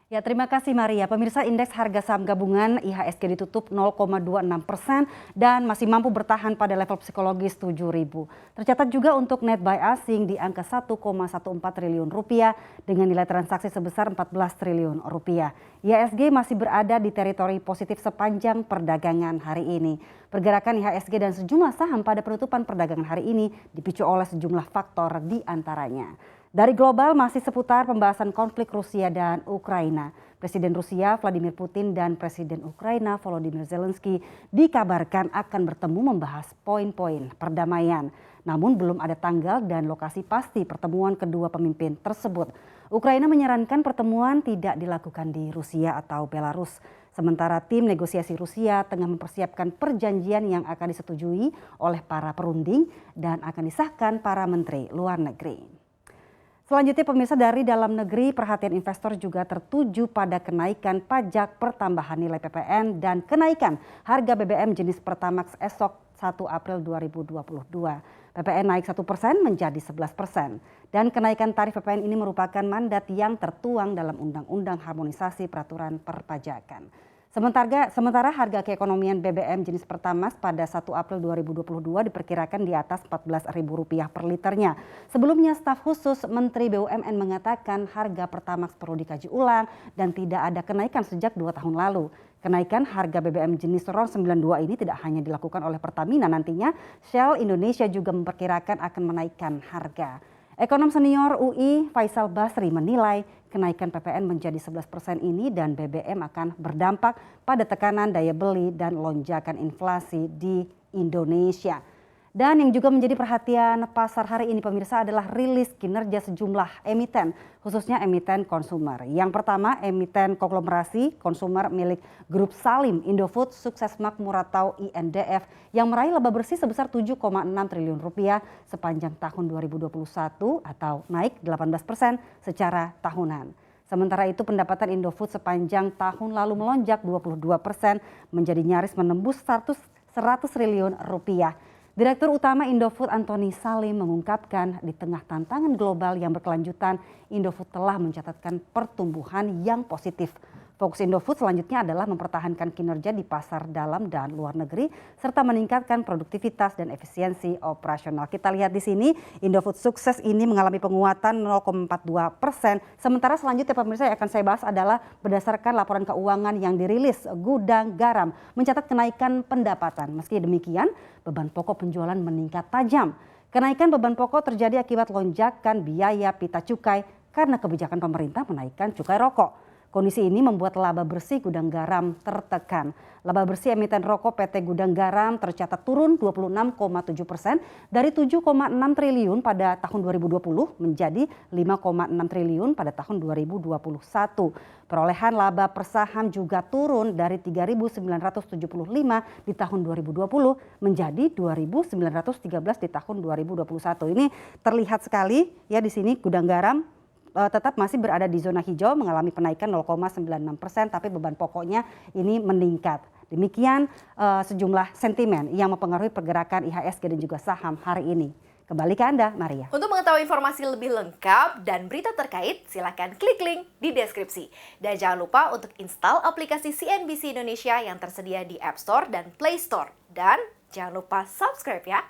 Ya, terima kasih Maria. Pemirsa, indeks harga saham gabungan IHSG ditutup 0,26% dan masih mampu bertahan pada level psikologis 7.000. Tercatat juga untuk net buy asing di angka 1,14 triliun rupiah dengan nilai transaksi sebesar 14 triliun rupiah. IHSG masih berada di teritori positif sepanjang perdagangan hari ini. Pergerakan IHSG dan sejumlah saham pada penutupan perdagangan hari ini dipicu oleh sejumlah faktor di antaranya. Dari global masih seputar pembahasan konflik Rusia dan Ukraina. Presiden Rusia Vladimir Putin dan Presiden Ukraina Volodymyr Zelensky dikabarkan akan bertemu membahas poin-poin perdamaian. Namun belum ada tanggal dan lokasi pasti pertemuan kedua pemimpin tersebut. Ukraina menyarankan pertemuan tidak dilakukan di Rusia atau Belarus. Sementara tim negosiasi Rusia tengah mempersiapkan perjanjian yang akan disetujui oleh para perunding dan akan disahkan para menteri luar negeri. Selanjutnya pemirsa, dari dalam negeri perhatian investor juga tertuju pada kenaikan pajak pertambahan nilai PPN dan kenaikan harga BBM jenis Pertamax esok 1 April 2022. PPN naik 1% menjadi 11% dan kenaikan tarif PPN ini merupakan mandat yang tertuang dalam Undang-Undang Harmonisasi Peraturan Perpajakan. Sementara harga keekonomian BBM jenis Pertamax pada 1 April 2022 diperkirakan di atas Rp14.000 per liternya. Sebelumnya staf khusus Menteri BUMN mengatakan harga Pertamax perlu dikaji ulang dan tidak ada kenaikan sejak 2 tahun lalu. Kenaikan harga BBM jenis RON 92 ini tidak hanya dilakukan oleh Pertamina, nantinya Shell Indonesia juga memperkirakan akan menaikkan harga. Ekonom senior UI Faisal Basri menilai kenaikan PPN menjadi 11% ini dan BBM akan berdampak pada tekanan daya beli dan lonjakan inflasi di Indonesia. Dan yang juga menjadi perhatian pasar hari ini pemirsa adalah rilis kinerja sejumlah emiten, khususnya emiten konsumer. Yang pertama, emiten konglomerasi konsumer milik Grup Salim Indofood Sukses Makmur atau INDF yang meraih laba bersih sebesar 7,6 triliun rupiah sepanjang tahun 2021 atau naik 18% secara tahunan. Sementara itu pendapatan Indofood sepanjang tahun lalu melonjak 22% menjadi nyaris menembus 100 triliun rupiah. Direktur Utama Indofood Antoni Salim mengungkapkan di tengah tantangan global yang berkelanjutan, Indofood telah mencatatkan pertumbuhan yang positif. Fokus Indofood selanjutnya adalah mempertahankan kinerja di pasar dalam dan luar negeri serta meningkatkan produktivitas dan efisiensi operasional. Kita lihat di sini Indofood Sukses ini mengalami penguatan 0,42%. Sementara selanjutnya pemirsa yang akan saya bahas adalah berdasarkan laporan keuangan yang dirilis Gudang Garam mencatat kenaikan pendapatan. Meski demikian beban pokok penjualan meningkat tajam. Kenaikan beban pokok terjadi akibat lonjakan biaya pita cukai karena kebijakan pemerintah menaikkan cukai rokok. Kondisi ini membuat laba bersih Gudang Garam tertekan. Laba bersih emiten rokok PT Gudang Garam tercatat turun 26,7% dari 7,6 triliun pada tahun 2020 menjadi 5,6 triliun pada tahun 2021. Perolehan laba per saham juga turun dari 3.975 di tahun 2020 menjadi 2.913 di tahun 2021. Ini terlihat sekali ya di sini Gudang Garam tetap masih berada di zona hijau mengalami penaikan 0,96%, tapi beban pokoknya ini meningkat. Demikian sejumlah sentimen yang mempengaruhi pergerakan IHSG dan juga saham hari ini. Kembali ke Anda, Maria. Untuk mengetahui informasi lebih lengkap dan berita terkait, silakan klik link di deskripsi. Dan jangan lupa untuk install aplikasi CNBC Indonesia yang tersedia di App Store dan Play Store. Dan jangan lupa subscribe ya.